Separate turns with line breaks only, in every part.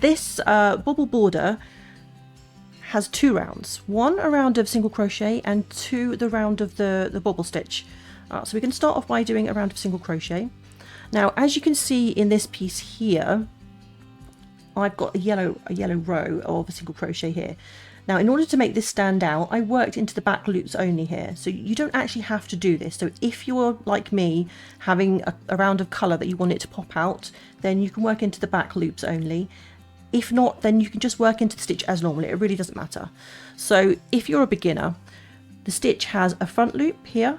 this bobble border has 2 rounds. 1 a round of single crochet and 2 the round of the bobble stitch. So we can start off by doing a round of single crochet. Now, as you can see in this piece here, I've got a yellow row of single crochet here. Now, in order to make this stand out, I worked into the back loops only here. So you don't actually have to do this. So if you're like me, having a round of colour that you want it to pop out, then you can work into the back loops only. If not, then you can just work into the stitch as normal. It really doesn't matter. So if you're a beginner, the stitch has a front loop here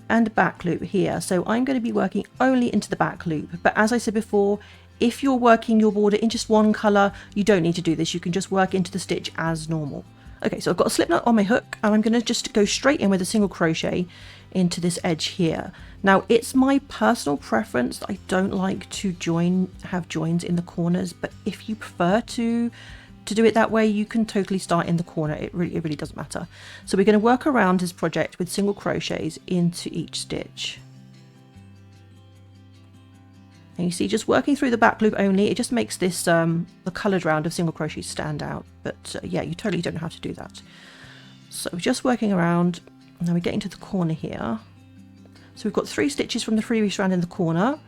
and a back loop here. So I'm going to be working only into the back loop. But as I said before, if you're working your border in just one colour, you don't need to do this. You can just work into the stitch as normal. Okay, so I've got a slip knot on my hook and I'm going to just go straight in with a single crochet into this edge here. Now, it's my personal preference that I don't like to have joins in the corners, but if you prefer to do it that way, you can totally start in the corner. It really doesn't matter. So we're going to work around this project with single crochets into each stitch. And you see, just working through the back loop only, it just makes this the coloured round of single crochets stand out. But yeah, you totally don't have to do that. So just working around. Now we get into the corner here. So we've got 3 stitches from the previous round in the corner.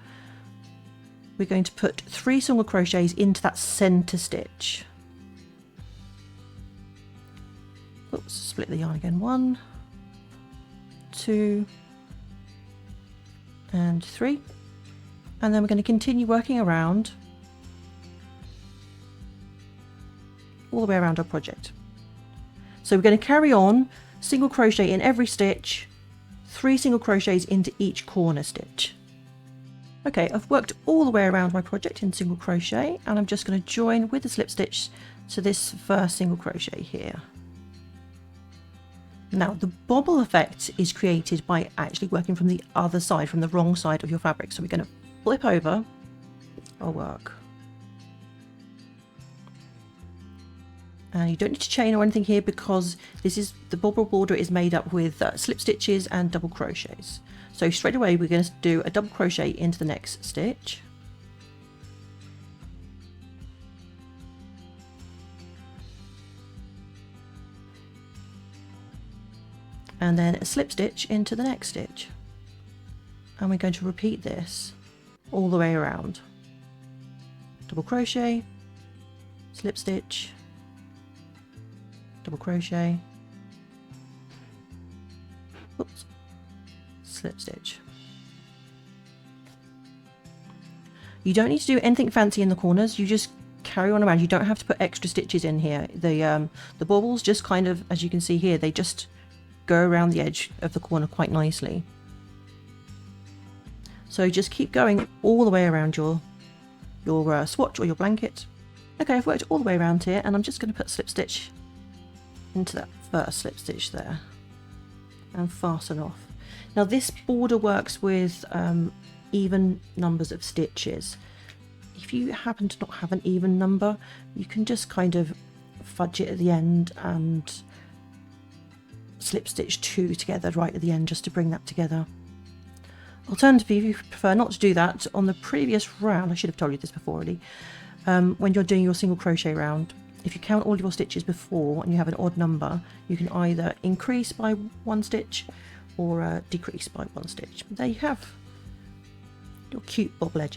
We're going to put 3 single crochets into that centre stitch. Oops, split the yarn again. 1, 2, and 3. And then we're going to continue working around all the way around our project. So we're going to carry on single crochet in every stitch, 3 single crochets into each corner stitch. Okay, I've worked all the way around my project in single crochet, and I'm just going to join with the slip stitch to this first single crochet here. Now, the bobble effect is created by actually working from the other side, from the wrong side of your fabric. So we're going to flip over our work. And you don't need to chain or anything here because the bobble border is made up with slip stitches and double crochets. So straight away we're going to do a double crochet into the next stitch. And then a slip stitch into the next stitch. And we're going to repeat this all the way around. Double crochet, slip stitch, double crochet, oops, slip stitch. You don't need to do anything fancy in the corners, you just carry on around. You don't have to put extra stitches in here. The bobbles just kind of, as you can see here, they just go around the edge of the corner quite nicely. So just keep going all the way around your swatch or your blanket. Okay, I've worked all the way around here and I'm just going to put slip stitch into that first slip stitch there and fasten off. Now this border works with even numbers of stitches. If you happen to not have an even number, you can just kind of fudge it at the end and slip stitch 2 together right at the end just to bring that together. Alternatively, if you prefer not to do that, on the previous round, I should have told you this before already, when you're doing your single crochet round, if you count all your stitches before and you have an odd number, you can either increase by 1 stitch or decrease by 1 stitch. There you have your cute bobble edging.